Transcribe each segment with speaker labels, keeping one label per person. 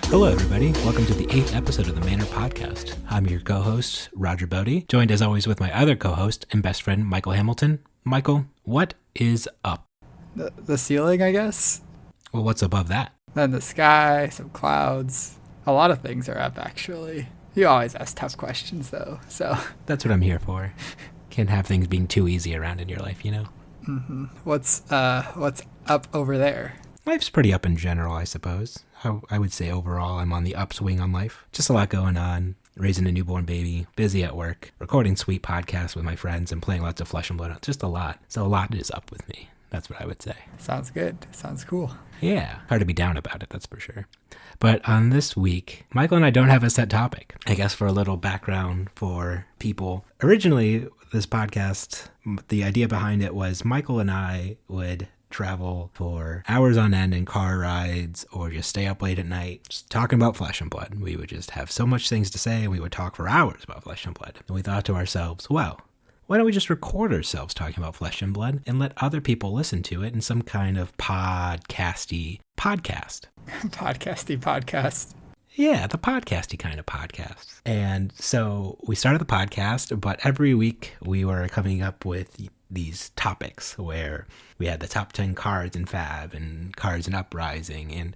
Speaker 1: Hello, everybody. Welcome to the 8th episode of the Manor Podcast. I'm your co-host, Roger Bodee, joined as always with my other co-host and best friend, Michael Hamilton. Michael, what is up?
Speaker 2: The ceiling, I guess.
Speaker 1: Well, what's above that?
Speaker 2: Then the sky, some clouds. A lot of things are up, actually. You always ask tough questions, though, so.
Speaker 1: That's what I'm here for. Can't have things being too easy around in your life, you know?
Speaker 2: Mm-hmm. What's up over there?
Speaker 1: Life's pretty up in general, I suppose. I would say overall I'm on the upswing on life. Just a lot going on. Raising a newborn baby, busy at work, recording sweet podcasts with my friends, and playing lots of Flesh and Blood. Just a lot. So a lot is up with me. That's what I would say.
Speaker 2: Sounds good. Sounds cool.
Speaker 1: Yeah. Hard to be down about it, that's for sure. But on this week, Michael and I don't have a set topic. I guess for a little background for people. Originally, this podcast, the idea behind it was Michael and I would travel for hours on end in car rides or just stay up late at night just talking about Flesh and Blood. We would just have so much things to say and we would talk for hours about Flesh and Blood. And we thought to ourselves, well, why don't we just record ourselves talking about Flesh and Blood and let other people listen to it in some kind of podcasty podcast?
Speaker 2: Podcasty podcast.
Speaker 1: Yeah, the podcasty kind of podcast. And so we started the podcast, but every week we were coming up with these topics where we had the top 10 cards in Fab and cards in Uprising, and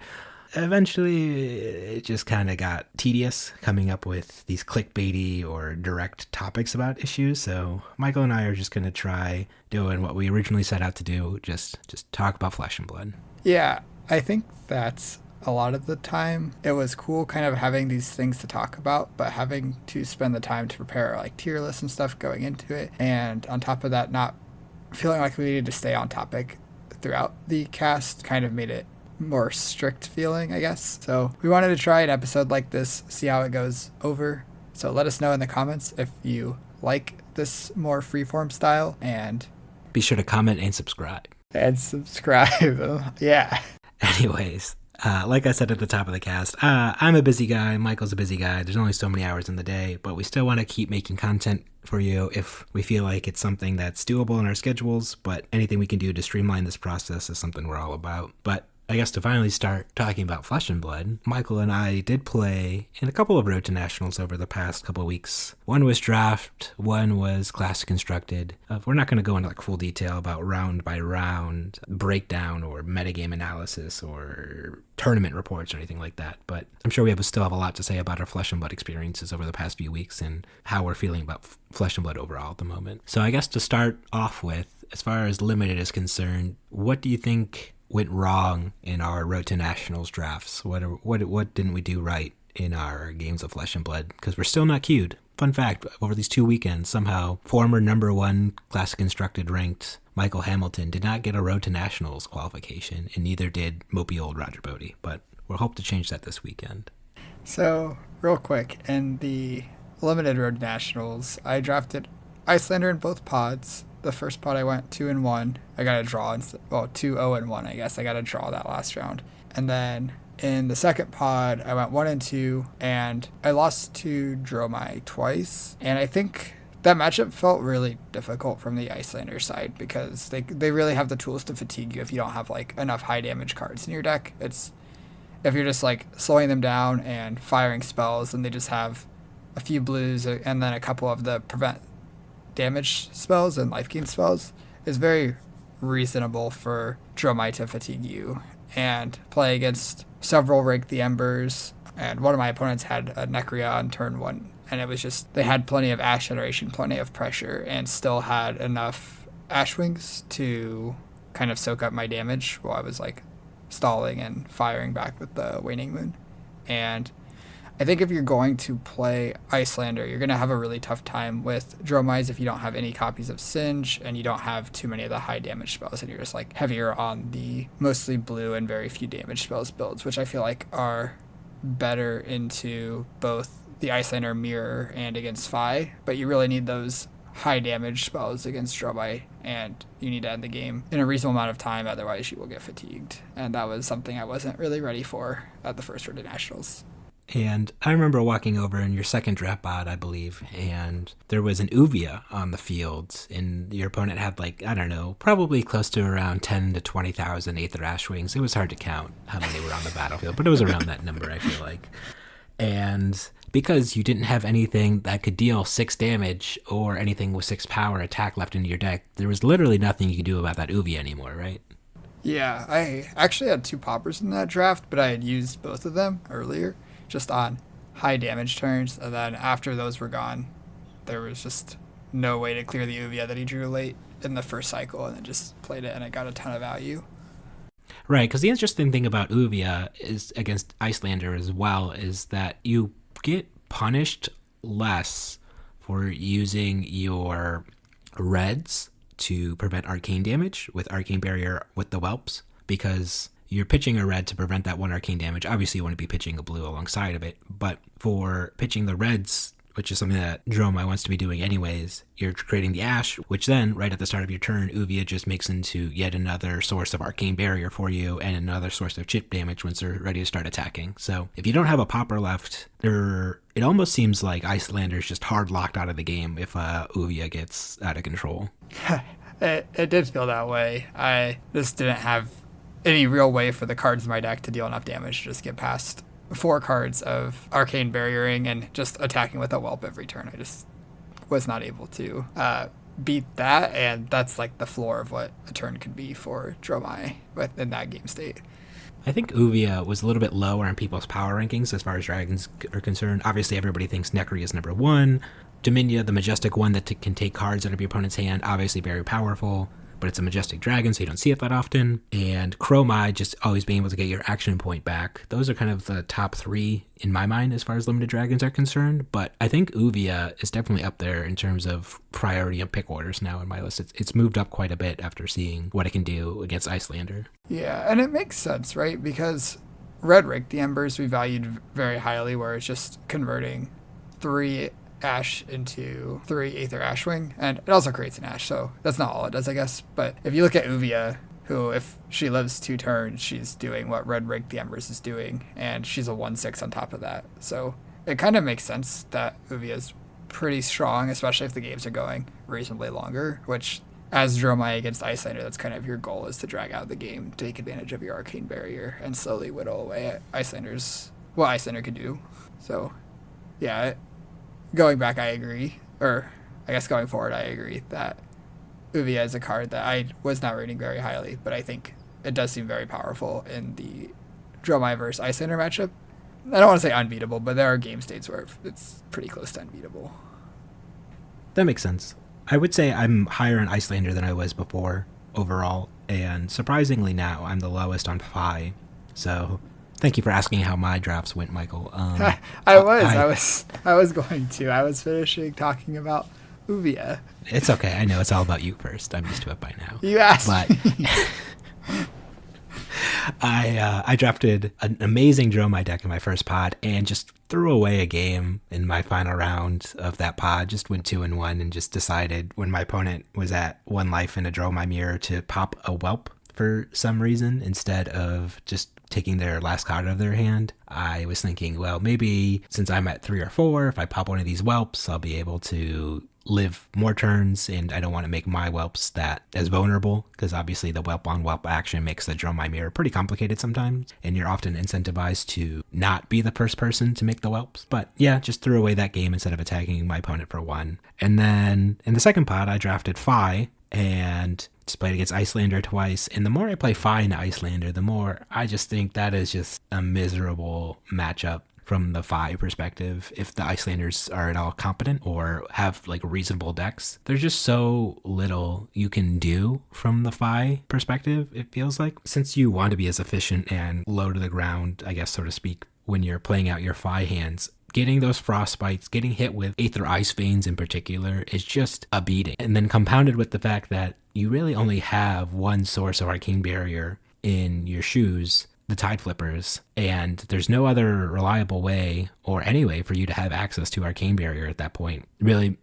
Speaker 1: eventually it just kind of got tedious coming up with these clickbaity or direct topics about issues. So Michael and I are just going to try doing what we originally set out to do, just talk about Flesh and Blood.
Speaker 2: Yeah, I think that's a lot of the time. It was cool kind of having these things to talk about, but having to spend the time to prepare like tier lists and stuff going into it. And on top of that, not feeling like we needed to stay on topic throughout the cast kind of made it more strict feeling, I guess. So we wanted to try an episode like this, see how it goes over. So let us know in the comments if you like this more freeform style, and
Speaker 1: be sure to comment and subscribe.
Speaker 2: Yeah.
Speaker 1: Anyways, like I said at the top of the cast, I'm a busy guy. Michael's a busy guy. There's only so many hours in the day, but we still want to keep making content for you if we feel like it's something that's doable in our schedules. But anything we can do to streamline this process is something we're all about. But I guess to finally start talking about Flesh and Blood, Michael and I did play in a couple of Road to Nationals over the past couple of weeks. One was draft, one was classic constructed. We're not going to go into like full detail about round by round breakdown or metagame analysis or tournament reports or anything like that, but I'm sure we still have a lot to say about our Flesh and Blood experiences over the past few weeks and how we're feeling about Flesh and Blood overall at the moment. So I guess to start off with, as far as Limited is concerned, what do you think went wrong in our Road to Nationals drafts? What didn't we do right in our games of Flesh and Blood? Because we're still not queued. Fun fact, over these 2 weekends, somehow former number 1 Classic Constructed ranked Michael Hamilton did not get a Road to Nationals qualification, and neither did mopey old Roger Bodee. But we'll hope to change that this weekend.
Speaker 2: So, real quick, in the Limited Road Nationals, I drafted Icelander in both pods. The first pod I went 2-1. I got a draw. 2-0-1, I guess. I got a draw that last round. And then in the second pod, I went 1-2, and I lost to Dromai twice. And I think that matchup felt really difficult from the Icelander side because they really have the tools to fatigue you if you don't have like enough high damage cards in your deck. It's if you're just like slowing them down and firing spells, and they just have a few blues and then a couple of the prevent damage spells and life gain spells, is very reasonable for Dromai to fatigue you and play against several Rake the Embers. And one of my opponents had a Necria on turn 1, and it was just they had plenty of Ash generation, plenty of pressure, and still had enough Ash Wings to kind of soak up my damage while I was like stalling and firing back with the Waning Moon. And I think if you're going to play Icelander, you're going to have a really tough time with Dromais if you don't have any copies of Singe and you don't have too many of the high damage spells, and you're just like heavier on the mostly blue and very few damage spells builds, which I feel like are better into both the Icelander mirror and against Fai, but you really need those high damage spells against Dromai, and you need to end the game in a reasonable amount of time, otherwise you will get fatigued. And that was something I wasn't really ready for at the first Road to Nationals.
Speaker 1: And I remember walking over in your second draft pod, I believe, and there was an Uvia on the field, and your opponent had like, I don't know, probably close to around 10 to 20,000 Aether Ashwings. It was hard to count how many were on the battlefield, but it was around that number, I feel like. And because you didn't have anything that could deal 6 damage or anything with 6 power attack left in your deck, there was literally nothing you could do about that Uvia anymore, right?
Speaker 2: Yeah, I actually had 2 poppers in that draft, but I had used both of them earlier, just on high damage turns, and then after those were gone, there was just no way to clear the Uvia that he drew late in the first cycle, and then just played it, and it got a ton of value.
Speaker 1: Right, because the interesting thing about Uvia is against Icelander as well is that you get punished less for using your reds to prevent arcane damage with Arcane Barrier with the whelps, because you're pitching a red to prevent that 1 arcane damage. Obviously, you want to be pitching a blue alongside of it, but for pitching the reds, which is something that Dromai wants to be doing anyways, you're creating the Ash, which then, right at the start of your turn, Uvia just makes into yet another source of Arcane Barrier for you and another source of chip damage once they're ready to start attacking. So if you don't have a popper left, it almost seems like Icelander's just hard locked out of the game if Uvia gets out of control.
Speaker 2: It did feel that way. I just didn't have any real way for the cards in my deck to deal enough damage to just get past 4 cards of Arcane Barriering and just attacking with a Whelp every turn. I just was not able to beat that, and that's like the floor of what a turn could be for Dromai in that game state.
Speaker 1: I think Uvia was a little bit lower on people's power rankings as far as dragons are concerned. Obviously, everybody thinks Necri is number 1. Dominia, the majestic one that can take cards out of your opponent's hand, obviously very powerful, but it's a majestic dragon, so you don't see it that often. And Chromai, just always being able to get your action point back. Those are kind of the top 3 in my mind as far as limited dragons are concerned. But I think Uvia is definitely up there in terms of priority and pick orders now in my list. It's moved up quite a bit after seeing what it can do against Icelander.
Speaker 2: Yeah, and it makes sense, right? Because Red Rig, the Embers, we valued very highly, where it's just converting 3 Ash into 3 Aether Ashwing, and it also creates an Ash, so that's not all it does, I guess. But if you look at Uvia, who, if she lives 2 turns, she's doing what Red Rig the Embers is doing, and she's a 1/6 on top of that. So it kind of makes sense that Uvia is pretty strong, especially if the games are going reasonably longer, which, as Dromai against Icelander, that's kind of your goal, is to drag out the game, take advantage of your Arcane Barrier, and slowly whittle away at what Icelander could do. So, yeah, going back, I agree. Or, I guess going forward, I agree that Uvia is a card that I was not rating very highly, but I think it does seem very powerful in the Dromai versus Icelander matchup. I don't want to say unbeatable, but there are game states where it's pretty close to unbeatable.
Speaker 1: That makes sense. I would say I'm higher on Icelander than I was before overall, and surprisingly now I'm the lowest on Fai. So thank you for asking how my drafts went, Michael.
Speaker 2: I was going to. I was finishing talking about Uvia.
Speaker 1: It's okay. I know it's all about you first. I'm used to it by now.
Speaker 2: You asked
Speaker 1: me. I drafted an amazing Dromai deck in my first pod and just threw away a game in my final round of that pod. Just went 2-1 and just decided when my opponent was at 1 life in a Dromai mirror to pop a Whelp for some reason instead of just taking their last card out of their hand. I was thinking, well, maybe since I'm at 3 or 4, if I pop one of these Whelps, I'll be able to live more turns, and I don't want to make my Whelps that as vulnerable, because obviously the Whelp on Whelp action makes the Dromai mirror pretty complicated sometimes, and you're often incentivized to not be the first person to make the Whelps. But yeah, just threw away that game instead of attacking my opponent for 1. And then in the second pod, I drafted Fai, and just played against Icelander twice. And the more I play Fai into Icelander, the more I just think that is just a miserable matchup from the Fai perspective. If the Icelanders are at all competent or have like reasonable decks, there's just so little you can do from the Fai perspective, it feels like. Since you want to be as efficient and low to the ground, I guess, so to speak, when you're playing out your Fai hands, getting those frostbites, getting hit with Aether Ice Veins in particular is just a beating. And then compounded with the fact that you really only have one source of Arcane Barrier in your shoes, the Tide Flippers, and there's no other reliable way or any way for you to have access to Arcane Barrier at that point. It really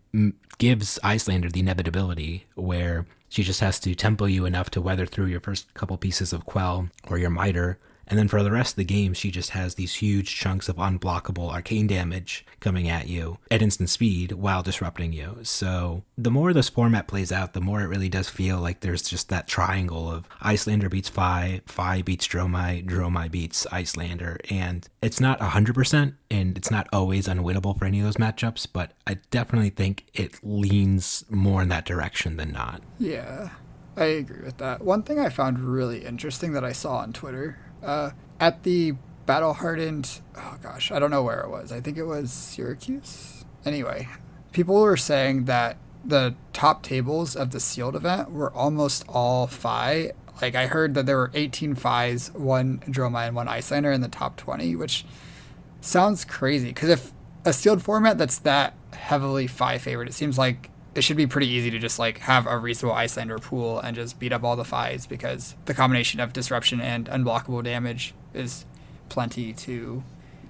Speaker 1: gives Icelander the inevitability where she just has to tempo you enough to weather through your first couple pieces of Quell or your Miter, And then for the rest of the game, she just has these huge chunks of unblockable arcane damage coming at you at instant speed while disrupting you. So the more this format plays out, the more it really does feel like there's just that triangle of Icelander beats Fai, Fai beats Dromai, Dromai beats Icelander. And it's not 100%, and it's not always unwinnable for any of those matchups, but I definitely think it leans more in that direction than not.
Speaker 2: Yeah, I agree with that. One thing I found really interesting that I saw on Twitter, at the battle hardened, oh gosh, I don't know where it was. I think it was Syracuse. Anyway, people were saying that the top tables of the sealed event were almost all Fai. Like, I heard that there were 18 Fais, 1 Dromai, and 1 Icelander in the top 20, which sounds crazy. Because if a sealed format that's that heavily Fai favored, it seems like it should be pretty easy to just like have a reasonable Icelander pool and just beat up all the Fais, because the combination of disruption and unblockable damage is plenty to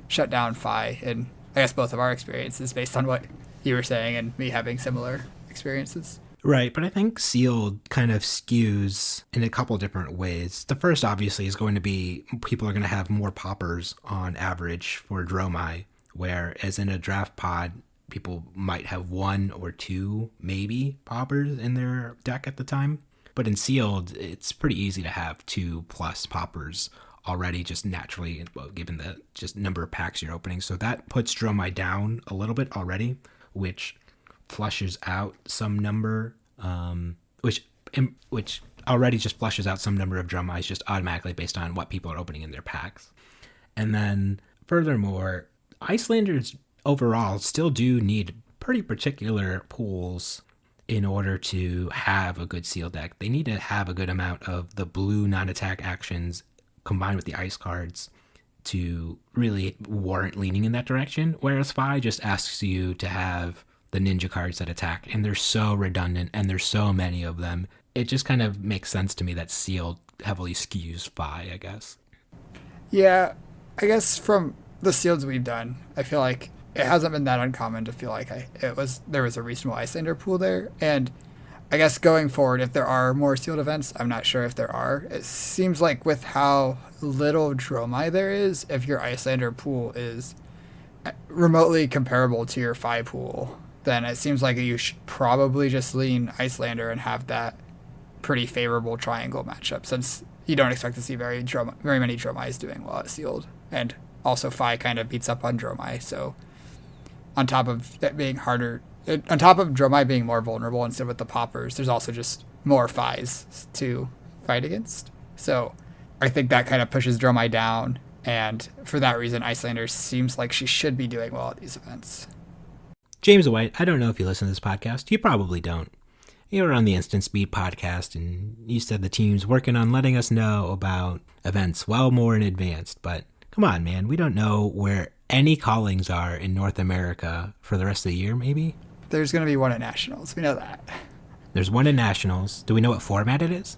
Speaker 2: shut down Fai. And I guess both of our experiences based on what you were saying and me having similar experiences.
Speaker 1: Right, but I think sealed kind of skews in a couple different ways. The first, obviously, is going to be people are going to have more poppers on average for Dromai, whereas in a draft pod, people might have 1 or 2, maybe, poppers in their deck at the time. But in sealed, it's pretty easy to have 2+ poppers already, just naturally, given the just number of packs you're opening. So that puts Dromai down a little bit already, which flushes out some number, which already just flushes out some number of Dromais just automatically based on what people are opening in their packs. And then furthermore, Icelanders overall still do need pretty particular pools in order to have a good seal deck. They need to have a good amount of the blue non-attack actions combined with the ice cards to really warrant leaning in that direction, whereas Fai just asks you to have the ninja cards that attack, and they're so redundant and there's so many of them. It just kind of makes sense to me that sealed heavily skews Fai, I guess.
Speaker 2: Yeah, I guess from the sealeds we've done, I feel like it hasn't been that uncommon to feel like there was a reasonable Icelander pool there. And I guess going forward, if there are more sealed events, I'm not sure if there are. It seems like with how little Dromai there is, if your Icelander pool is remotely comparable to your Fai pool, then it seems like you should probably just lean Icelander and have that pretty favorable triangle matchup, since you don't expect to see very many Dromais doing well at sealed. And also Fai kind of beats up on Dromai, so on top of it being harder, on top of Dromai being more vulnerable instead with the poppers, there's also just more Fais to fight against. So I think that kind of pushes Dromai down, and for that reason, Icelander seems like she should be doing well at these events.
Speaker 1: James White, I don't know if you listen to this podcast. You probably don't. You were on the Instant Speed podcast, and you said the team's working on letting us know about events well more in advance. But come on, man, we don't know where any callings are in North America for the rest of the year, maybe?
Speaker 2: There's going to be one at Nationals. We know that.
Speaker 1: There's one at Nationals. Do we know what format it is?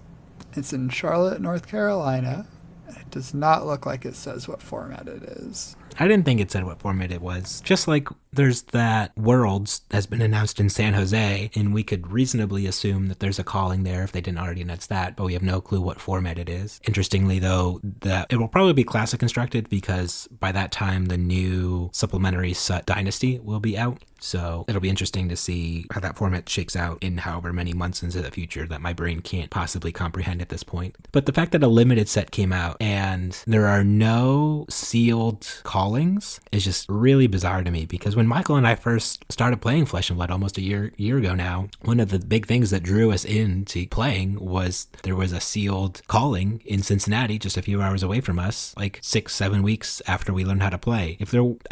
Speaker 2: It's in Charlotte, North Carolina. It does not look like it says what format it is.
Speaker 1: I didn't think it said what format it was. Just like there's that Worlds has been announced in San Jose, and we could reasonably assume that there's a calling there if they didn't already announce that, but we have no clue what format it is. Interestingly, though, that it will probably be Classic constructed, because by that time the new supplementary set Dynasty will be out. So it'll be interesting to see how that format shakes out in however many months into the future that my brain can't possibly comprehend at this point. But the fact that a limited set came out and there are no sealed callings is just really bizarre to me, because when Michael and I first started playing Flesh and Blood almost a year ago now, one of the big things that drew us into playing was there was a sealed calling in Cincinnati just a few hours away from us, like 6-7 weeks after we learned how to play.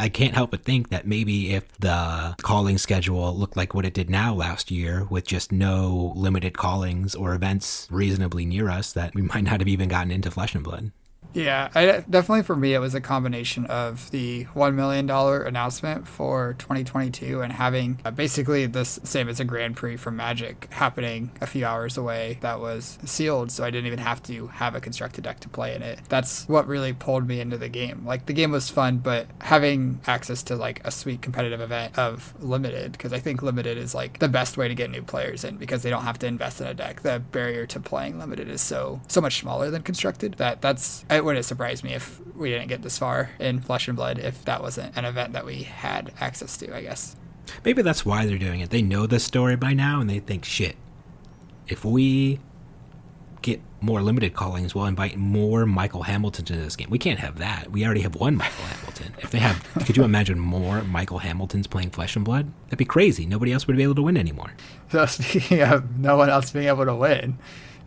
Speaker 1: I can't help but think that maybe if the calling schedule looked like what it did now last year, with just no limited callings or events reasonably near us, that we might not have even gotten into Flesh and Blood.
Speaker 2: Yeah, definitely for me, it was a combination of the $1 million announcement for 2022 and having basically the same as a Grand Prix from Magic happening a few hours away that was sealed, so I didn't even have to have a constructed deck to play in it. That's what really pulled me into the game. Like, the game was fun, but having access to like a sweet competitive event of Limited, because I think Limited is like the best way to get new players in, because they don't have to invest in a deck. The barrier to playing Limited is so much smaller than constructed. It it wouldn't surprise me if we didn't get this far in Flesh and Blood if that wasn't an event that we had access to, I guess.
Speaker 1: Maybe that's why they're doing it. They know the story by now, and they think, shit, if we get more limited callings, we'll invite more Michael Hamiltons into this game. We can't have that. We already have one Michael Hamilton. If they have, could you imagine more Michael Hamiltons playing Flesh and Blood? That'd be crazy. Nobody else would be able to win anymore.
Speaker 2: So speaking of no one else being able to win,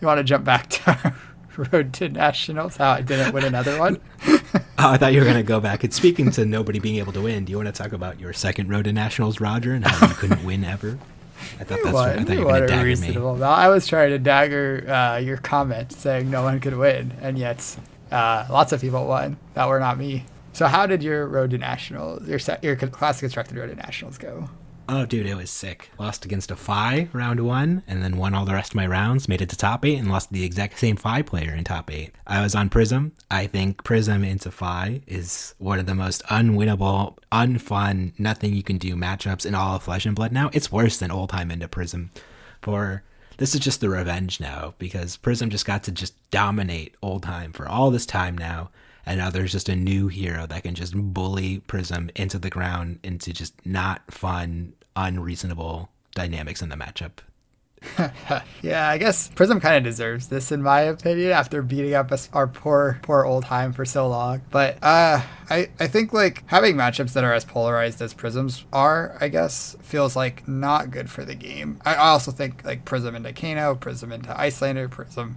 Speaker 2: you want to jump back to Road to Nationals, how I didn't win another one?
Speaker 1: Oh, I thought you were going to go back. And speaking to nobody being able to win, do you want to talk about your second Road to Nationals, Roger, and how you couldn't win ever? I thought you were going to dagger me.
Speaker 2: I was trying to dagger your comment saying no one could win, and yet lots of people won that were not me. So how did your Road to Nationals, your classic constructed Road to Nationals go?
Speaker 1: Oh, dude, it was sick. Lost against a Fai round 1, and then won all the rest of my rounds, made it to top 8, and lost to the exact same Fai player in top 8. I was on Prism. I think Prism into Fai is one of the most unwinnable, unfun, nothing you can do matchups in all of Flesh and Blood now. It's worse than old time into Prism. This is just the revenge now, because Prism just got to just dominate old time for all this time now. And now there's just a new hero that can just bully Prism into the ground into just not fun, unreasonable dynamics in the matchup.
Speaker 2: Yeah, I guess Prism kind of deserves this, in my opinion, after beating up our poor old time for so long. But I think like having matchups that are as polarized as Prism's are, I guess, feels like not good for the game. I also think like Prism into Kano, Prism into Icelander, Prism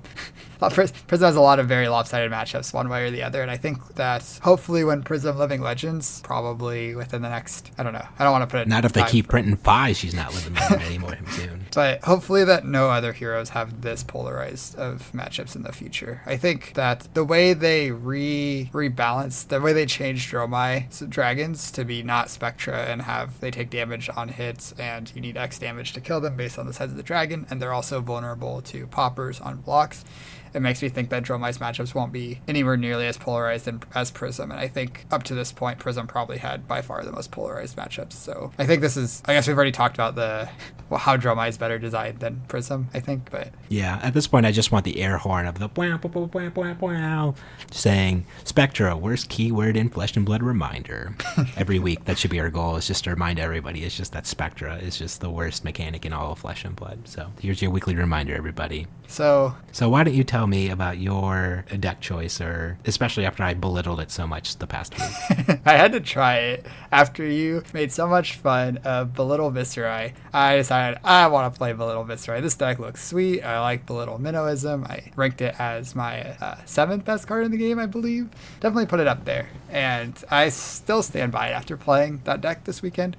Speaker 2: has a lot of very lopsided matchups one way or the other, and I think that hopefully when Prism Living Legends, probably within the next, I don't know, I don't want to put it.
Speaker 1: Not if they keep printing Fai, she's not living Legend anymore soon.
Speaker 2: But hopefully that no other heroes have this polarized of matchups in the future. I think that the way they rebalance, the way they changed Dromai dragons to be not Spectra and they take damage on hits and you need X damage to kill them based on the size of the dragon, and they're also vulnerable to poppers on blocks. It makes me think that Dromai's matchups won't be anywhere nearly as polarized as Prism, and I think up to this point, Prism probably had by far the most polarized matchups. So I think I guess we've already talked about how Dromai is better designed than Prism, I think, but...
Speaker 1: Yeah, at this point, I just want the air horn of the wow, wow, wow, wow, wow, saying, Spectra, worst keyword in Flesh and Blood reminder. Every week, that should be our goal, is just to remind everybody, it's just that Spectra is just the worst mechanic in all of Flesh and Blood. So here's your weekly reminder, everybody.
Speaker 2: So
Speaker 1: why don't you tell me about your deck choice, or especially after I belittled it so much the past week?
Speaker 2: I had to try it after you made so much fun of Belittle Viserai. I decided I want to play Belittle Viserai. This deck looks sweet. I like Belittle Minnowism. I ranked it as my 7th best card in the game, I believe. Definitely put it up there, and I still stand by it after playing that deck this weekend.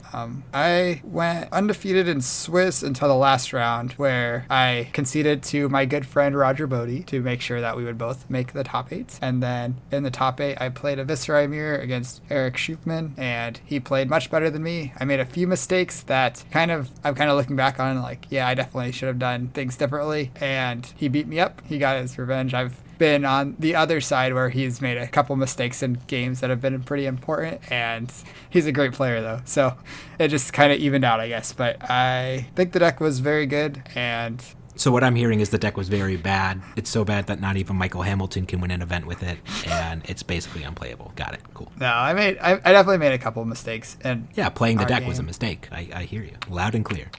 Speaker 2: I went undefeated in Swiss until the last round, where I conceded to my good friend Roger Bodee to make sure that we would both make the top 8. And then in the top 8, I played a Viserai mirror against Eric Schupman, and he played much better than me. I made a few mistakes that I'm kind of looking back on, like, yeah, I definitely should have done things differently, and he beat me up. He got his revenge. I've been on the other side where he's made a couple mistakes in games that have been pretty important, and he's a great player though, so it just kind of evened out, I guess. But I think the deck was very good, and
Speaker 1: so what I'm hearing is the deck was very bad. It's so bad that not even Michael Hamilton can win an event with it, and it's basically unplayable. Got it. Cool.
Speaker 2: No, I definitely made a couple mistakes, and
Speaker 1: yeah, playing the deck was a mistake. I hear you loud and clear.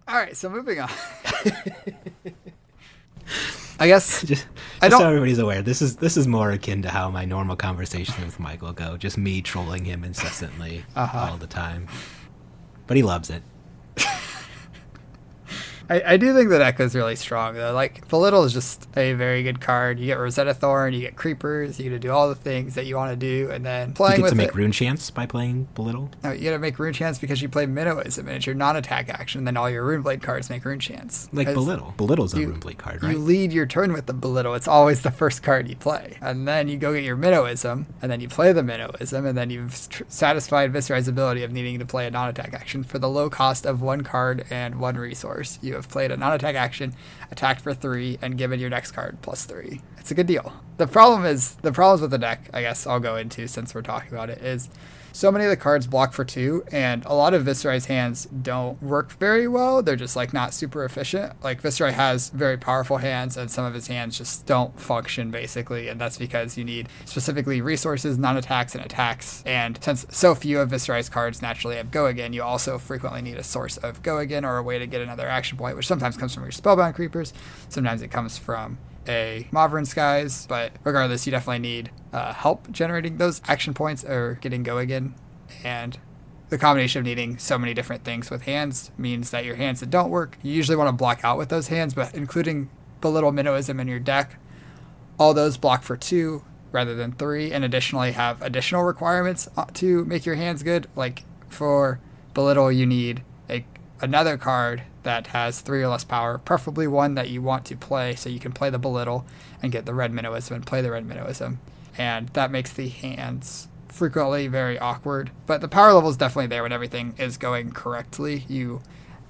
Speaker 2: All right, so moving on. I guess
Speaker 1: just so everybody's aware, this is more akin to how my normal conversations with Michael go. Just me trolling him incessantly all the time. But he loves it.
Speaker 2: I do think the deck is really strong, though. Like, Belittle is just a very good card. You get Rosetta Thorn, you get Creepers, you get to do all the things that you want to do, and then playing with it.
Speaker 1: You get to make Rune Chance by playing Belittle?
Speaker 2: No, you get to make Rune Chance because you play Minnowism, and it's your non-attack action, and then all your Runeblade cards make Rune Chance.
Speaker 1: Like Belittle. Belittle's a Runeblade card, right?
Speaker 2: You lead your turn with the Belittle. It's always the first card you play. And then you go get your Minnowism, and then you play the Minnowism, and then you've satisfied Viserai's ability of needing to play a non-attack action for the low cost of 1 card and 1 resource. You have played a non-attack action, attacked for 3, and given your next card +3. It's a good deal. the problems with the deck, I guess I'll go into since we're talking about it, is so many of the cards block for 2, and a lot of Viserai's hands don't work very well. They're just like not super efficient. Like Viserai has very powerful hands, and some of his hands just don't function basically, and that's because you need specifically resources, non-attacks, and attacks. And since so few of Viserai's cards naturally have Go Again, you also frequently need a source of Go Again or a way to get another action point, which sometimes comes from your Spellbound Creepers, sometimes it comes from a Maverin Skies, but regardless, you definitely need help generating those action points or getting Go Again. And the combination of needing so many different things with hands means that your hands that don't work, you usually want to block out with those hands, but including Belittle Minnowism in your deck, all those block for 2 rather than 3, and additionally have additional requirements to make your hands good. Like for Belittle, you need another card that has 3 or less power, preferably one that you want to play so you can play the Belittle and get the red Minnowism and play the red Minnowism. And that makes the hands frequently very awkward. But the power level is definitely there when everything is going correctly. You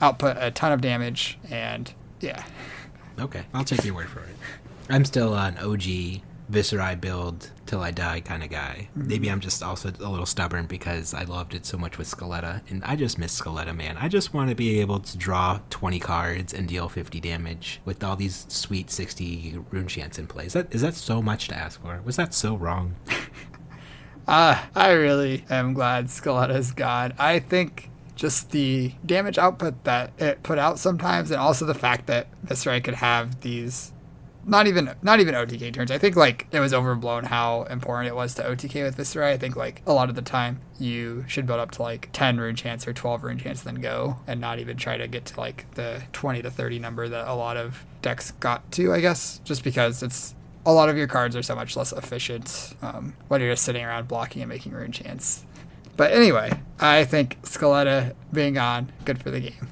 Speaker 2: output a ton of damage, and yeah.
Speaker 1: Okay, I'll take your word for it. I'm still an OG Viserai build till I die kind of guy. Maybe I'm just also a little stubborn because I loved it so much with Scaletta, and I just miss Scaletta, man. I just want to be able to draw 20 cards and deal 50 damage with all these sweet 60 rune chants in play. Is that so much to ask for? Was that so wrong?
Speaker 2: I really am glad Scaletta's gone. I think just the damage output that it put out sometimes, and also the fact that Viserai could have these not even OTK turns. I think like it was overblown how important it was to OTK with Viserai. I think like a lot of the time you should build up to like 10 rune chants or 12 rune chants, then go, and not even try to get to like the 20 to 30 number that a lot of decks got to, I guess, just because it's a lot of your cards are so much less efficient when you're just sitting around blocking and making rune chants. But anyway, I think Scaletta being on, good for the game.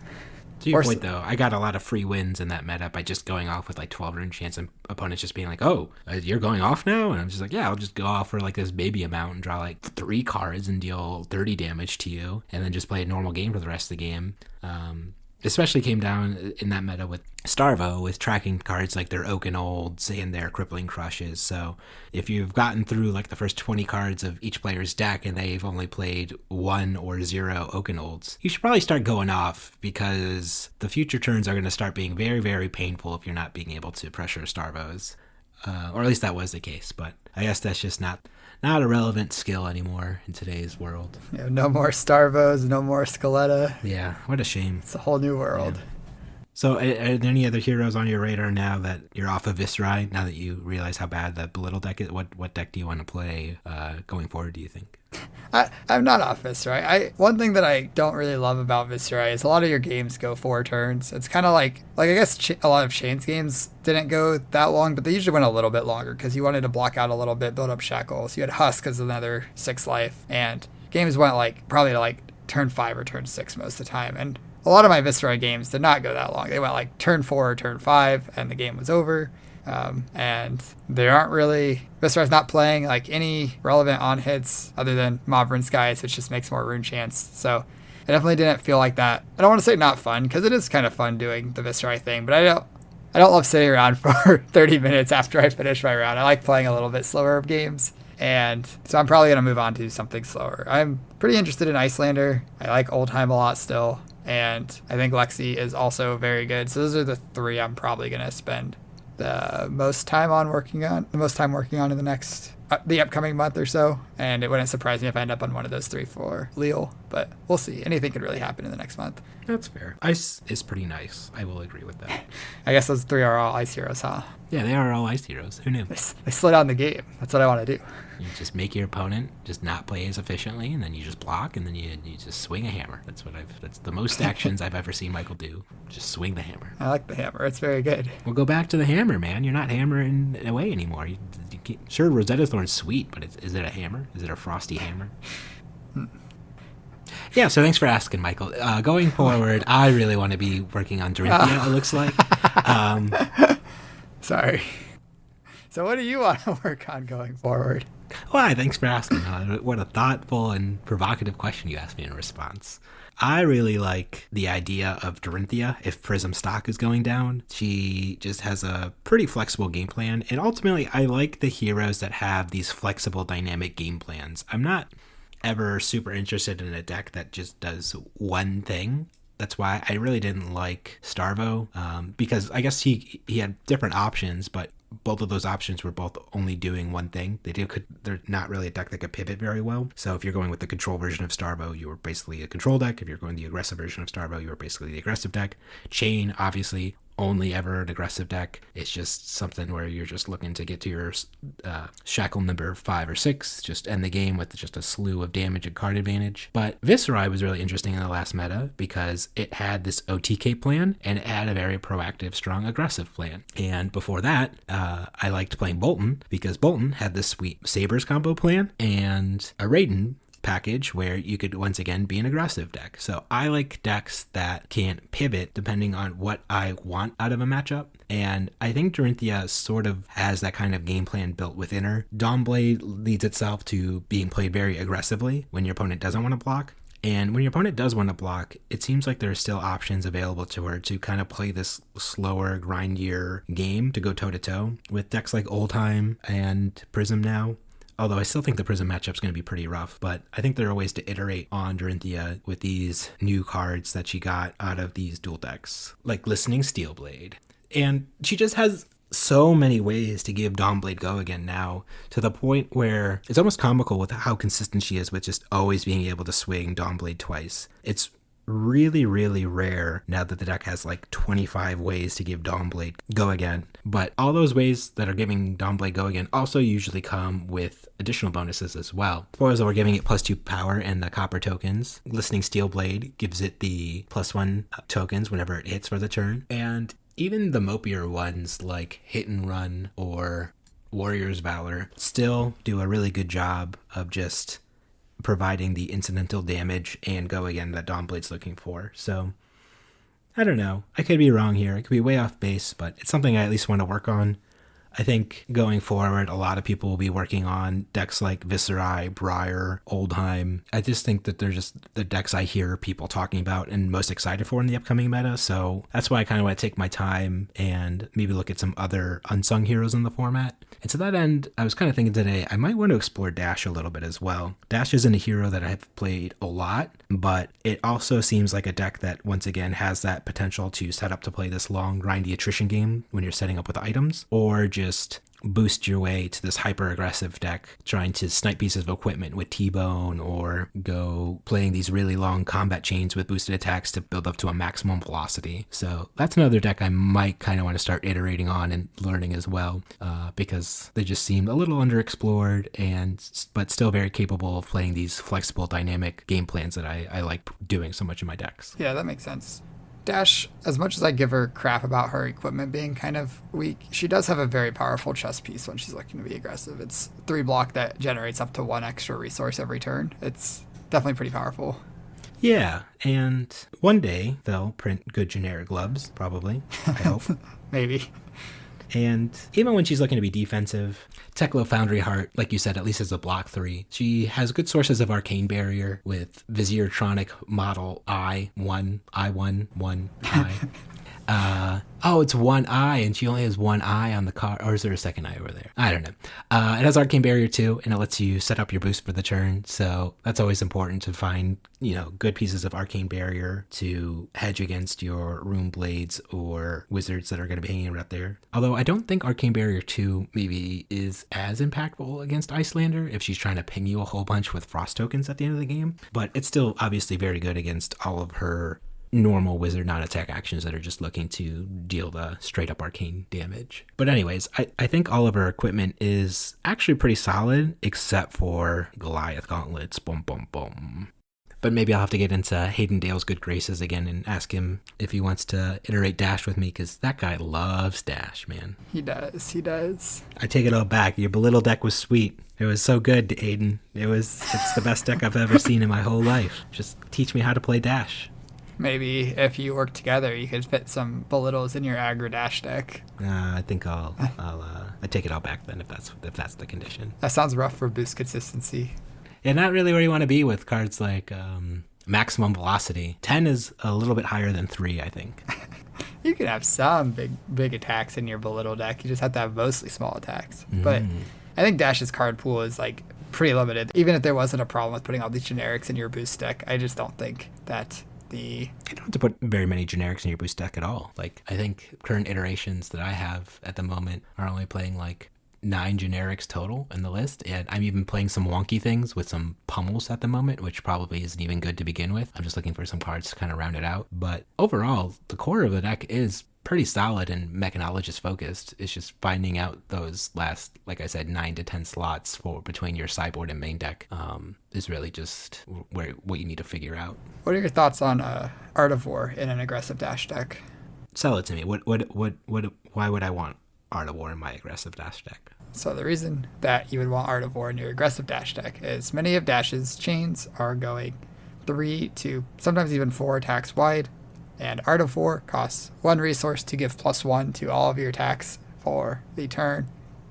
Speaker 1: To your point, though, I got a lot of free wins in that meta by just going off with like 12 rune chants and opponents just being like, oh, you're going off now? And I'm just like, yeah, I'll just go off for like this baby amount and draw like 3 cards and deal 30 damage to you, and then just play a normal game for the rest of the game. Especially came down in that meta with Starvo, with tracking cards like their Oaken Olds and their Crippling Crushes. So if you've gotten through like the first 20 cards of each player's deck and they've only played 1 or 0 Oaken Olds, you should probably start going off, because the future turns are going to start being very, very painful if you're not being able to pressure Starvos. Or at least that was the case, but I guess that's just not a relevant skill anymore in today's world.
Speaker 2: Yeah, no more Starvos, no more Scaletta.
Speaker 1: Yeah, what a shame.
Speaker 2: It's a whole new world. Yeah.
Speaker 1: So are there any other heroes on your radar now that you're off of Viserai, now that you realize how bad the Belittle deck is? What deck do you want to play going forward, do you think?
Speaker 2: I'm not off Viserai. One thing that I don't really love about Viserai is a lot of your games go 4 turns. It's kind of like I guess a lot of Shane's games didn't go that long, but they usually went a little bit longer because you wanted to block out a little bit, build up shackles. You had Husk as another 6 life, and games went probably to turn 5 or turn 6 most of the time. And a lot of my Viserai games did not go that long. They went turn 4 or turn 5, and the game was over. And there aren't really, Viserai's not playing any relevant on hits other than Maverin Skies, which just makes more rune chants. So I definitely didn't feel like that. I don't want to say not fun, because it is kind of fun doing the Viserai thing, but I don't love sitting around for 30 minutes after I finish my round. I like playing a little bit slower games, and so I'm probably going to move on to something slower. I'm pretty interested in Icelander. I like Oldheim a lot still, and I think Lexi is also very good. So those are the 3 I'm probably going to spend the most time working on in the next the upcoming month or so, and it wouldn't surprise me if I end up on one of those 3 for Leal, but we'll see. Anything could really happen in the next month.
Speaker 1: That's fair. Ice is pretty nice. I will agree with that.
Speaker 2: I guess those 3 are all ice heroes, huh?
Speaker 1: Yeah, they are all ice heroes. Who knew?
Speaker 2: They slow down the game. That's what I want to do.
Speaker 1: You just make your opponent just not play as efficiently, and then you just block, and then you just swing a hammer. That's the most actions I've ever seen Michael do. Just swing the hammer.
Speaker 2: I like the hammer. It's very good.
Speaker 1: Well, go back to the hammer, man. You're not hammering away anymore. Sure, Rosetta Thorn's sweet, but is it a hammer? Is it a frosty hammer? Yeah, so thanks for asking, Michael. Going forward, I really want to be working on Dorinthia, it looks like.
Speaker 2: Sorry. So what do you want to work on going forward?
Speaker 1: Why, thanks for asking. What a thoughtful and provocative question you asked me in response. I really like the idea of Dorinthia if Prism stock is going down. She just has a pretty flexible game plan, and ultimately I like the heroes that have these flexible dynamic game plans. I'm not ever super interested in a deck that just does one thing. That's why I really didn't like Starvo, because I guess he had different options, but both of those options were both only doing one thing. They're not really a deck that could pivot very well. So if you're going with the control version of Starvo, you were basically a control deck. If you're going the aggressive version of Starvo, you were basically the aggressive deck. Chain, obviously, only ever an aggressive deck. It's just something where you're just looking to get to your shackle number 5 or 6, just end the game with just a slew of damage and card advantage. But Viserai was really interesting in the last meta because it had this OTK plan and it had a very proactive, strong, aggressive plan. And before that, I liked playing Bolton because Bolton had this sweet Sabres combo plan and a Raiden package where you could once again be an aggressive deck. So I like decks that can pivot depending on what I want out of a matchup. And I think Dorinthia sort of has that kind of game plan built within her. Dawnblade leads itself to being played very aggressively when your opponent doesn't want to block. And when your opponent does want to block, it seems like there are still options available to her to kind of play this slower, grindier game to go toe-to-toe with decks like Oldhim and Prism now. Although I still think the Prism matchup's going to be pretty rough, but I think there are ways to iterate on Dorinthia with these new cards that she got out of these dual decks, like Listening Steelblade. And she just has so many ways to give Dawnblade go again now, to the point where it's almost comical with how consistent she is with just always being able to swing Dawnblade twice. It's really, really rare now that the deck has like 25 ways to give Dawnblade go again. But all those ways that are giving Dawnblade go again also usually come with additional bonuses as well. Spoilers, we're giving it +2 power and the copper tokens. Listening Steelblade gives it the +1 tokens whenever it hits for the turn. And even the mopier ones like Hit and Run or Warrior's Valor still do a really good job of just providing the incidental damage and go again that Dawnblade's looking for. So I don't know. I could be wrong here. I could be way off base, but it's something I at least want to work on. I think going forward, a lot of people will be working on decks like Viserai, Briar, Oldhim. I just think that they're just the decks I hear people talking about and most excited for in the upcoming meta. So that's why I kind of want to take my time and maybe look at some other unsung heroes in the format. And to that end, I was kind of thinking today, I might want to explore Dash a little bit as well. Dash isn't a hero that I've played a lot, but it also seems like a deck that once again has that potential to set up to play this long, grindy attrition game when you're setting up with items, or just boost your way to this hyper aggressive deck trying to snipe pieces of equipment with T-Bone, or go playing these really long combat chains with boosted attacks to build up to a maximum velocity. So that's another deck I might kind of want to start iterating on and learning as well, because they just seem a little underexplored but still very capable of playing these flexible dynamic game plans that I like doing so much in my decks.
Speaker 2: Yeah, that makes sense. Dash, as much as I give her crap about her equipment being kind of weak, she does have a very powerful chess piece when she's looking to be aggressive. It's 3 block that generates up to 1 extra resource every turn. It's definitely pretty powerful.
Speaker 1: Yeah, and one day they'll print good generic gloves, probably, I hope.
Speaker 2: Maybe.
Speaker 1: And even when she's looking to be defensive, Teklo Foundry Heart, like you said, at least as a block 3, she has good sources of Arcane Barrier with Viziertronic Model I1, I1, I. It's one eye, and she only has one eye on the card. Or is there a second eye over there? I don't know. It has Arcane Barrier too, and it lets you set up your boost for the turn. So that's always important to find, good pieces of Arcane Barrier to hedge against your Rune Blades or Wizards that are going to be hanging out there. Although I don't think Arcane Barrier 2 maybe is as impactful against Icelander if she's trying to ping you a whole bunch with Frost tokens at the end of the game. But it's still obviously very good against all of her normal wizard non-attack actions that are just looking to deal the straight up arcane damage. But anyways, I think all of her equipment is actually pretty solid, except for Goliath gauntlets. Boom, boom, boom. But maybe I'll have to get into Hayden Dale's good graces again and ask him if he wants to iterate Dash with me, because that guy loves Dash, man.
Speaker 2: He does.
Speaker 1: I take it all back. Your belittle deck was sweet. It was so good, Hayden. It's the best deck I've ever seen in my whole life. Just teach me how to play Dash.
Speaker 2: Maybe if you work together, you could fit some belittles in your aggro Dash deck.
Speaker 1: I think I take it all back then if that's the condition.
Speaker 2: That sounds rough for boost consistency.
Speaker 1: Yeah, not really where you want to be with cards like maximum velocity. 10 is a little bit higher than 3, I think.
Speaker 2: You can have some big attacks in your belittle deck. You just have to have mostly small attacks. But I think Dash's card pool is like pretty limited. Even if there wasn't a problem with putting all these generics in your boost deck, I just don't think that you
Speaker 1: don't have to put very many generics in your boost deck at all. Like, I think current iterations that I have at the moment are only playing like 9 generics total in the list, and I'm even playing some wonky things with some pummels at the moment, which probably isn't even good to begin with. I'm just looking for some cards to kind of round it out. But overall, the core of the deck is pretty solid and mechanologist focused. It's just finding out those last, like I said, 9 to 10 slots for between your sideboard and main deck is really just what you need to figure out.
Speaker 2: What are your thoughts on Art of War in an aggressive Dash deck?
Speaker 1: Sell it to me. Why would I want Art of War in my aggressive Dash deck?
Speaker 2: So the reason that you would want Art of War in your aggressive Dash deck is many of Dash's chains are going 3 to sometimes even 4 attacks wide, and Art of War costs 1 resource to give +1 to all of your attacks for the turn,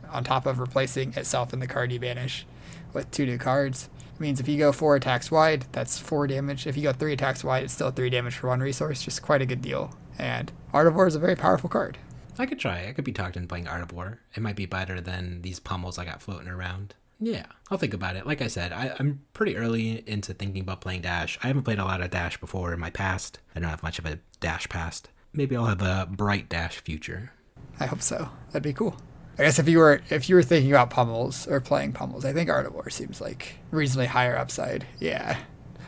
Speaker 2: on top of replacing itself in the card you banish with 2 new cards. It means if you go 4 attacks wide, that's 4 damage. If you go 3 attacks wide, it's still 3 damage for 1 resource. Just quite a good deal. And Art of War is a very powerful card.
Speaker 1: I could try. I could be talked into playing Art of War. It might be better than these pummels I got floating around. Yeah, I'll think about it. Like I said, I'm pretty early into thinking about playing Dash. I haven't played a lot of Dash before in my past. I don't have much of a Dash past. Maybe I'll have a bright Dash future.
Speaker 2: I hope so. That'd be cool. I guess if you were thinking about pummels or playing pummels, I think Art of War seems like reasonably higher upside. Yeah.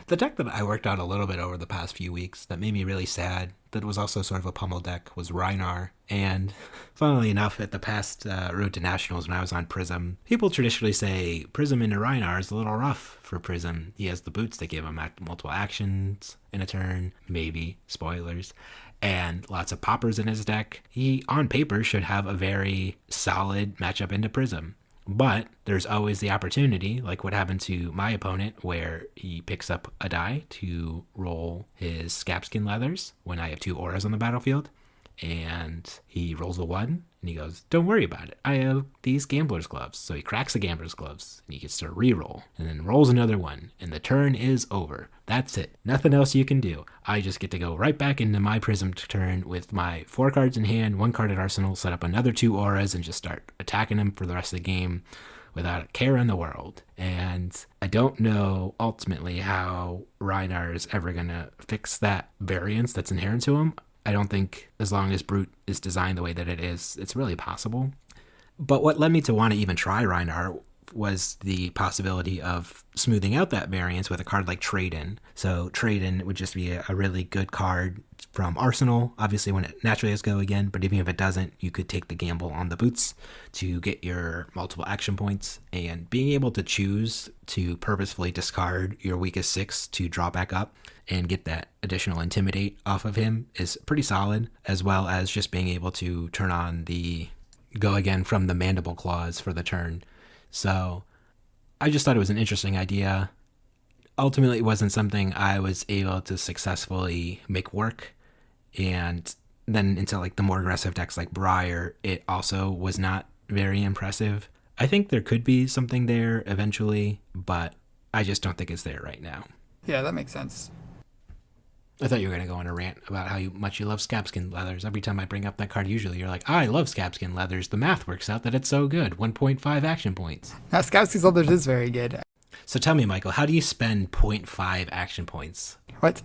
Speaker 1: The deck that I worked on a little bit over the past few weeks that made me really sad, that was also sort of a pummel deck, was Rhinar. And funnily enough, at the past Road to Nationals when I was on Prism, people traditionally say Prism into Rhinar is a little rough for Prism. He has the boots that give him multiple actions in a turn, maybe, spoilers, and lots of poppers in his deck. He, on paper, should have a very solid matchup into Prism. But there's always the opportunity, like what happened to my opponent, where he picks up a die to roll his Scabskin Leathers when I have 2 auras on the battlefield. And he rolls a 1, and he goes, don't worry about it. I have these Gambler's Gloves. So he cracks the Gambler's Gloves, and he gets to re-roll, and then rolls another 1, and the turn is over. That's it. Nothing else you can do. I just get to go right back into my Prism turn with my 4 cards in hand, 1 card at arsenal, set up another 2 auras, and just start attacking him for the rest of the game without a care in the world. And I don't know ultimately how Rhinar is ever going to fix that variance that's inherent to him. I don't think, as long as Brute is designed the way that it is, it's really possible. But what led me to want to even try Rhinar was the possibility of smoothing out that variance with a card like Trade-In. So Trade-In would just be a really good card from Arsenal, obviously when it naturally has go again, but even if it doesn't, you could take the gamble on the boots to get your multiple action points, and being able to choose to purposefully discard your weakest 6 to draw back up and get that additional Intimidate off of him is pretty solid, as well as just being able to turn on the go again from the Mandible Claws for the turn. So I just thought it was an interesting idea. Ultimately, it wasn't something I was able to successfully make work. And then into like the more aggressive decks like Briar, it also was not very impressive. I think there could be something there eventually, but I just don't think it's there right now.
Speaker 2: Yeah, that makes sense.
Speaker 1: I thought you were going to go on a rant about how much you love Scabskin Leathers. Every time I bring up that card, usually you're like, I love Scabskin Leathers. The math works out that it's so good. 1.5 action points.
Speaker 2: Now, Scabskin Leathers is very good.
Speaker 1: So tell me, Michael, how do you spend 0.5 action points?
Speaker 2: What?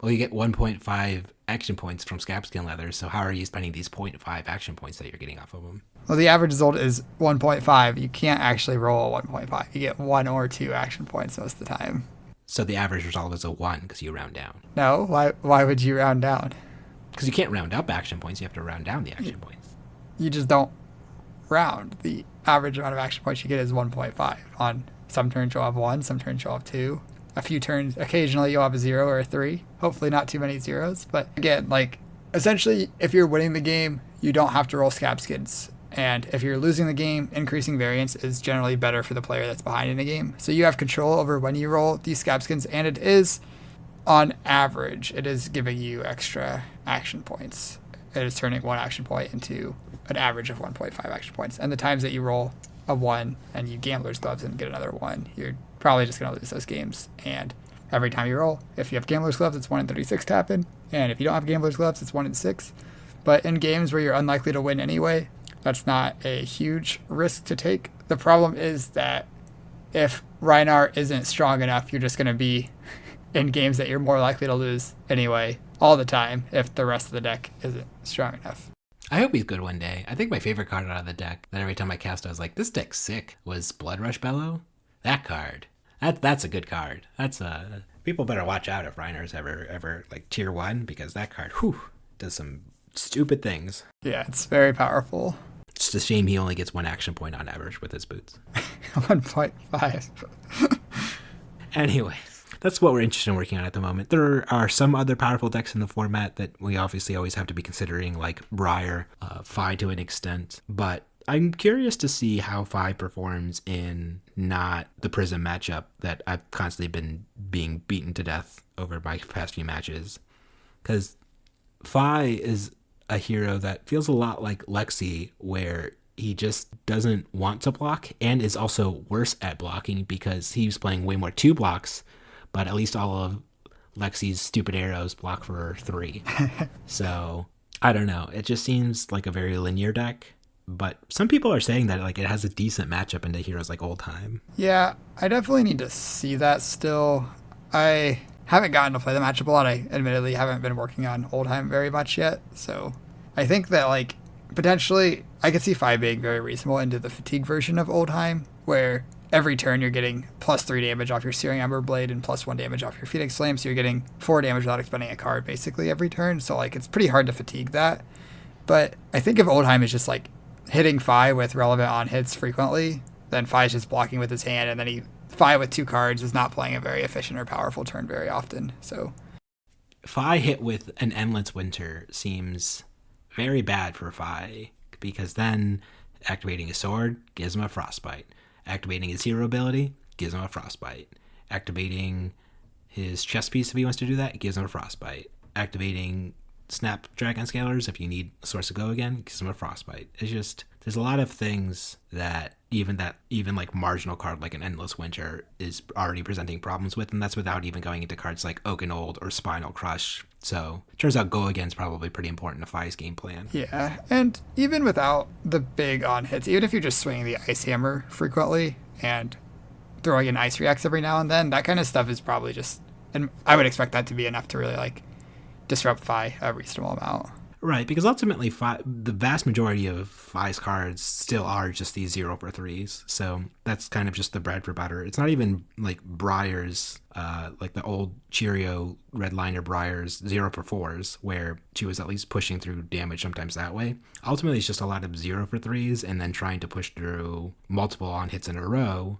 Speaker 1: Well, you get 1.5 action points from Scabskin Leathers, so how are you spending these 0.5 action points that you're getting off of them?
Speaker 2: Well, the average result is 1.5. You can't actually roll a 1.5. You get 1 or 2 action points most of the time.
Speaker 1: So the average result is a 1 because you round down.
Speaker 2: No, why would you round down?
Speaker 1: Because you can't round up action points, you have to round down the action points.
Speaker 2: You just don't round. The average amount of action points you get is 1.5. On some turns you'll have 1, some turns you'll have 2. A few turns, occasionally you'll have a 0 or a 3. Hopefully not too many zeros. But again, like, essentially, if you're winning the game, you don't have to roll Scabskins. And if you're losing the game, increasing variance is generally better for the player that's behind in the game. So you have control over when you roll these Scabskins, and it is, on average, it is giving you extra action points. It is turning 1 action point into an average of 1.5 action points. And the times that you roll a 1 and you Gambler's Gloves and get another 1, you're probably just going to lose those games. And every time you roll. If you have Gambler's Gloves, it's 1 in 36 to happen. And if you don't have Gambler's Gloves, it's 1 in 6. But in games where you're unlikely to win anyway, that's not a huge risk to take. The problem is that if Rhinar isn't strong enough, you're just going to be in games that you're more likely to lose anyway, all the time, if the rest of the deck isn't strong enough.
Speaker 1: I hope he's good one day. I think my favorite card out of the deck, that every time I cast I was like, this deck's sick, was Blood Rush Bellow. That card. That's a good card. That's a... People better watch out if Rhinar's ever like tier 1, because that card, does some stupid things.
Speaker 2: Yeah, it's very powerful.
Speaker 1: It's just a shame he only gets 1 action point on average with his boots.
Speaker 2: 1.5.
Speaker 1: Anyway, that's what we're interested in working on at the moment. There are some other powerful decks in the format that we obviously always have to be considering, like Briar, Fai to an extent. But I'm curious to see how Fai performs in not the Prism matchup that I've constantly been being beaten to death over my past few matches. Because Fai is a hero that feels a lot like Lexi, where he just doesn't want to block and is also worse at blocking because he's playing way more 2 blocks, but at least all of Lexi's stupid arrows block for 3. So I don't know. It just seems like a very linear deck, but some people are saying that like it has a decent matchup into heroes like Oldtime.
Speaker 2: Yeah, I definitely need to see that still. I haven't gotten to play the matchup a lot. I admittedly haven't been working on Oldtime very much yet, so I think that like potentially I could see Fai being very reasonable into the fatigue version of Oldtime, where every turn you're getting +3 damage off your Searing Ember Blade and +1 damage off your Phoenix Flame, so you're getting 4 damage without expending a card basically every turn, so like it's pretty hard to fatigue that. But I think if Oldtime is just like hitting Fai with relevant on hits frequently, then Fai's just blocking with his hand, and then Fai with 2 cards is not playing a very efficient or powerful turn very often. So
Speaker 1: Fai hit with an Endless Winter seems very bad for Fai, because then activating his sword gives him a Frostbite. Activating his hero ability gives him a Frostbite. Activating his chest piece if he wants to do that gives him a Frostbite. Activating Snapdragon Scalers if you need a source to go again gives him a Frostbite. It's just, there's a lot of things that even like marginal card like an Endless Winter is already presenting problems with, and that's without even going into cards like Oaken Old or Spinal Crush. So it turns out go again is probably pretty important to Fai's game plan.
Speaker 2: Yeah, and even without the big on hits, even if you're just swinging the Ice Hammer frequently and throwing in Ice Reacts every now and then, that kind of stuff is probably just, and I would expect that to be enough to really like disrupt Fai a reasonable amount.
Speaker 1: Right, because ultimately the vast majority of Fai's cards still are just these 0 for 3s, so that's kind of just the bread for butter. It's not even like Briar's, like the old Cheerio Redliner Briar's 0 for 4s, where she was at least pushing through damage sometimes that way. Ultimately, it's just a lot of 0 for 3s and then trying to push through multiple on hits in a row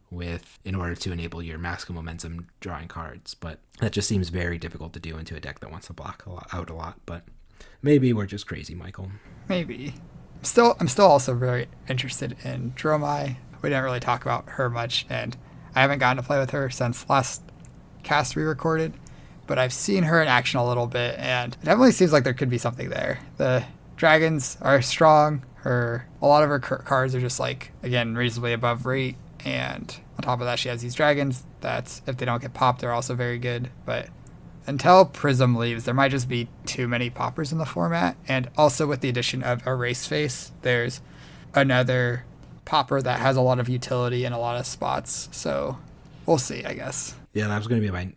Speaker 1: in order to enable your maximum momentum drawing cards. But that just seems very difficult to do into a deck that wants to block out a lot, but maybe we're just crazy, Michael.
Speaker 2: Maybe. I'm still also very interested in Dromai. We didn't really talk about her much, and I haven't gotten to play with her since last cast we recorded, but I've seen her in action a little bit, and it definitely seems like there could be something there. The dragons are strong. A lot of her cards are just like, again, reasonably above rate, and on top of that, she has these dragons that, if they don't get popped, they're also very good. But until Prism leaves, there might just be too many poppers in the format. And also with the addition of Erase Face, there's another popper that has a lot of utility in a lot of spots. So we'll see, I guess.
Speaker 1: Yeah, that was going to be my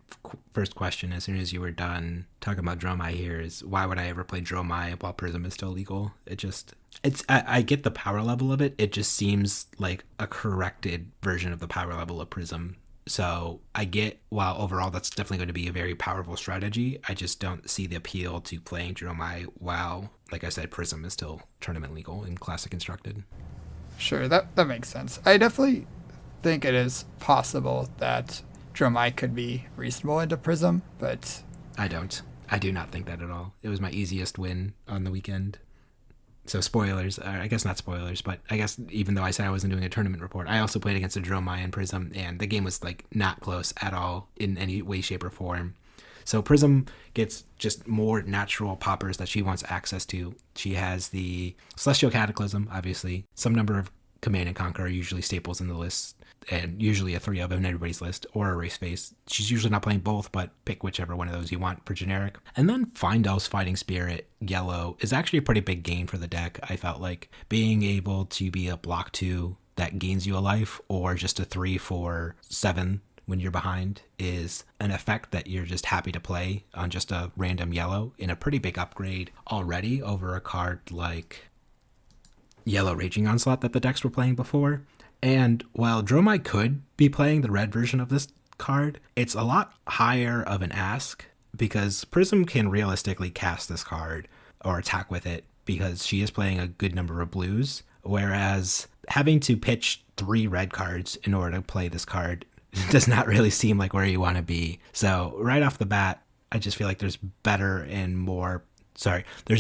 Speaker 1: first question as soon as you were done talking about Dromai here, is why would I ever play Dromai while Prism is still legal? I get the power level of it. It just seems like a corrected version of the power level of Prism. So I get, while overall that's definitely going to be a very powerful strategy, I just don't see the appeal to playing Dromai while, like I said, Prism is still tournament legal and classic constructed.
Speaker 2: Sure, that makes sense. I definitely think it is possible that Dromai could be reasonable into Prism, but
Speaker 1: I do not think that at all. It was my easiest win on the weekend. So spoilers, I guess not spoilers, but I guess even though I said I wasn't doing a tournament report, I also played against a Dromai and Prism, and the game was like not close at all in any way, shape, or form. So Prism gets just more natural poppers that she wants access to. She has the Celestial Cataclysm, obviously, some number of Command and Conquer are usually staples in the list, and usually a 3-of in everybody's list, or a Race Face. She's usually not playing both, but pick whichever one of those you want for generic. And then Findell's Fighting Spirit yellow is actually a pretty big gain for the deck. I felt like being able to be a block 2 that gains you a life, or just a 3 for 7 when you're behind, is an effect that you're just happy to play on just a random yellow, in a pretty big upgrade already over a card like Yellow Raging Onslaught that the decks were playing before. And while Dromai could be playing the red version of this card, it's a lot higher of an ask, because Prism can realistically cast this card or attack with it because she is playing a good number of blues, whereas having to pitch 3 red cards in order to play this card does not really seem like where you want to be. So right off the bat, I just feel like there's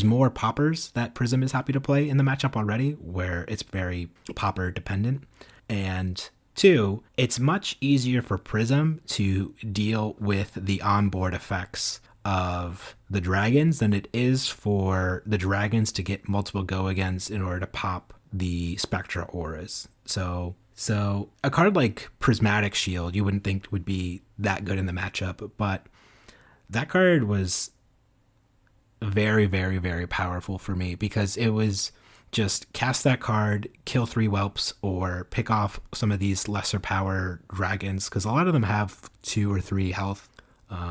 Speaker 1: more poppers that Prism is happy to play in the matchup already, where it's very popper dependent. And 2, it's much easier for Prism to deal with the onboard effects of the dragons than it is for the dragons to get multiple go-agains in order to pop the Spectra auras. So a card like Prismatic Shield you wouldn't think would be that good in the matchup, but that card was very, very, very powerful for me, because it was just cast that card, kill 3 whelps, or pick off some of these lesser power dragons, because a lot of them have 2 or 3 health,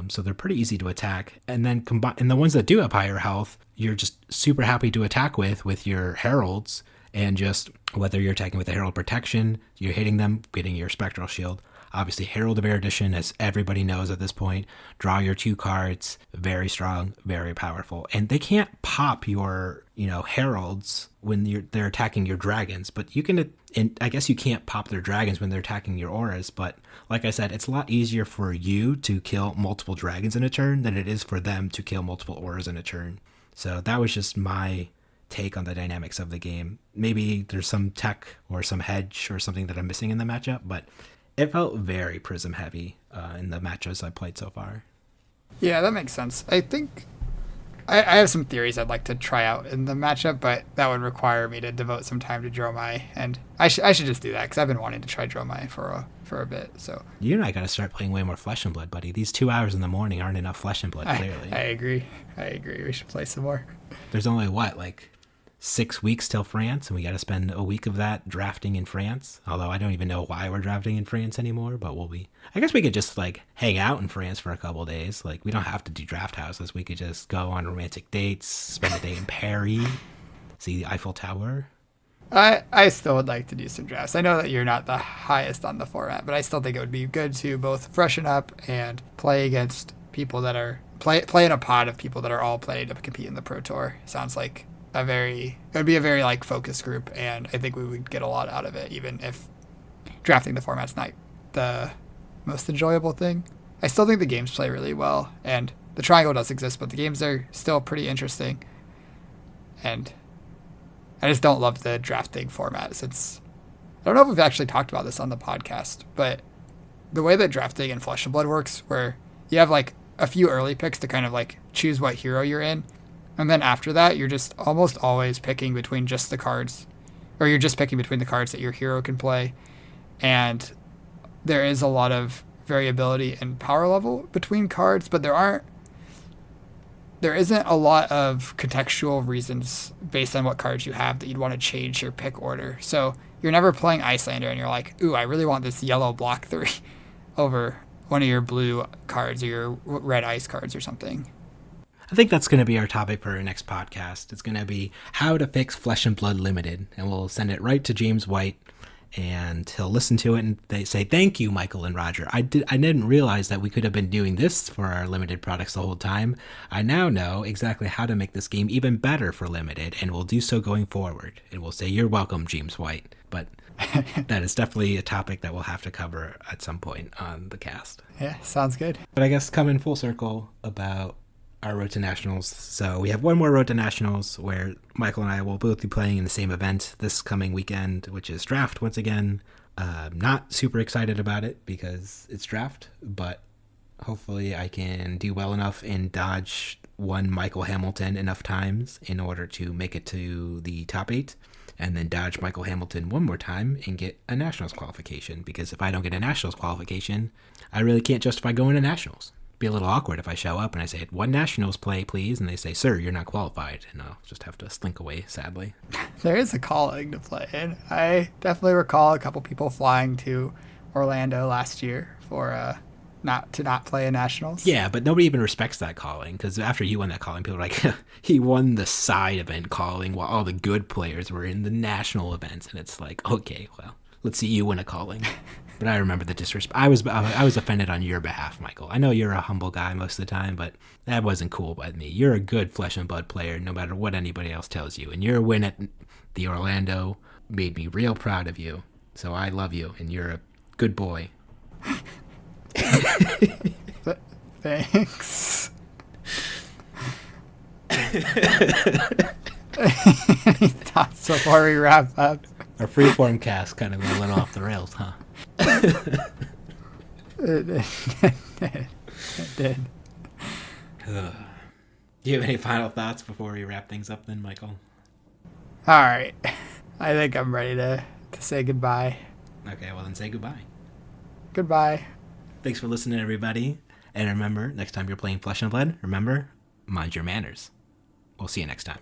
Speaker 1: so they're pretty easy to attack. And then and the ones that do have higher health, you're just super happy to attack with your heralds, and just whether you're attacking with a Herald Protection, you're hitting them, getting your Spectral Shield. Obviously, Herald of Erudition, as everybody knows at this point, draw your 2 cards, very strong, very powerful. And they can't pop your, heralds when they're attacking your dragons, but you can, and I guess you can't pop their dragons when they're attacking your auras, but like I said, it's a lot easier for you to kill multiple dragons in a turn than it is for them to kill multiple auras in a turn. So that was just my take on the dynamics of the game. Maybe there's some tech or some hedge or something that I'm missing in the matchup, but it felt very Prism heavy in the matches I played so far.
Speaker 2: Yeah, that makes sense. I think I have some theories I'd like to try out in the matchup, but that would require me to devote some time to Dromai, and I should just do that, because I've been wanting to try Dromai for a bit. So
Speaker 1: you and I got to start playing way more Flesh and Blood, buddy. These 2 hours in the morning aren't enough Flesh and Blood, clearly.
Speaker 2: I agree. We should play some more.
Speaker 1: There's only, 6 weeks till France, and we got to spend a week of that drafting in France. Although I don't even know why we're drafting in France anymore, but I guess we could just hang out in France for a couple of days. We don't have to do draft houses. We could just go on romantic dates, spend a day in Paris, see the Eiffel Tower.
Speaker 2: I still would like to do some drafts. I know that you're not the highest on the format, but I still think it would be good to both freshen up and play against people that are play in a pod of people that are all planning to compete in the Pro Tour. Sounds like it would be a very focus group, and I think we would get a lot out of it, even if drafting the format's not the most enjoyable thing. I still think the games play really well, and the triangle does exist, but the games are still pretty interesting. And I just don't love the drafting format, since I don't know if we've actually talked about this on the podcast, but the way that drafting in Flesh and Blood works, where you have a few early picks to kind of choose what hero you're in, and then after that, you're just almost always picking between just the cards, or you're just picking between the cards that your hero can play. And there is a lot of variability in power level between cards, but there isn't a lot of contextual reasons based on what cards you have that you'd want to change your pick order. So you're never playing Icelander and you're like, ooh, I really want this yellow block 3 over one of your blue cards or your red ice cards or something.
Speaker 1: I think that's going to be our topic for our next podcast. It's going to be how to fix Flesh and Blood Limited, and we'll send it right to James White, and he'll listen to it and they say, thank you, Michael and Roger. I didn't realize that we could have been doing this for our limited products the whole time. I now know exactly how to make this game even better for limited, and we'll do so going forward. And we'll say, you're welcome, James White. But that is definitely a topic that we'll have to cover at some point on the cast.
Speaker 2: Yeah, sounds good.
Speaker 1: But I guess coming full circle about our Road to Nationals. So we have one more Road to Nationals where Michael and I will both be playing in the same event this coming weekend, which is Draft once again. Not super excited about it because it's Draft, but hopefully I can do well enough and dodge one Michael Hamilton enough times in order to make it to the top 8. and then dodge Michael Hamilton one more time and get a Nationals qualification. Because if I don't get a Nationals qualification, I really can't justify going to Nationals. Be a little awkward if I show up and I say, one Nationals play, please, and they say, sir, you're not qualified, and I'll just have to slink away, sadly.
Speaker 2: There is a calling to play in. I definitely recall a couple people flying to Orlando last year for not play in Nationals.
Speaker 1: Yeah, but nobody even respects that calling, because after he won that calling, people are like, he won the side event calling while all the good players were in the national events, and it's like, okay, well, let's see you win a calling. But I remember the disrespect. I was offended on your behalf, Michael. I know you're a humble guy most of the time, but that wasn't cool by me. You're a good flesh and blood player, no matter what anybody else tells you. And your win at the Orlando made me real proud of you. So I love you, and you're a good boy.
Speaker 2: Thanks. Any thoughts before we wrap up?
Speaker 1: Our freeform cast kind of went a little off the rails, huh?
Speaker 2: It did.
Speaker 1: Do you have any final thoughts before we wrap things up then, Michael?
Speaker 2: All right. I think I'm ready to say goodbye.
Speaker 1: Okay, well then say goodbye.
Speaker 2: Goodbye.
Speaker 1: Thanks for listening, everybody. And remember, next time you're playing Flesh and Blood, remember, mind your manners. We'll see you next time.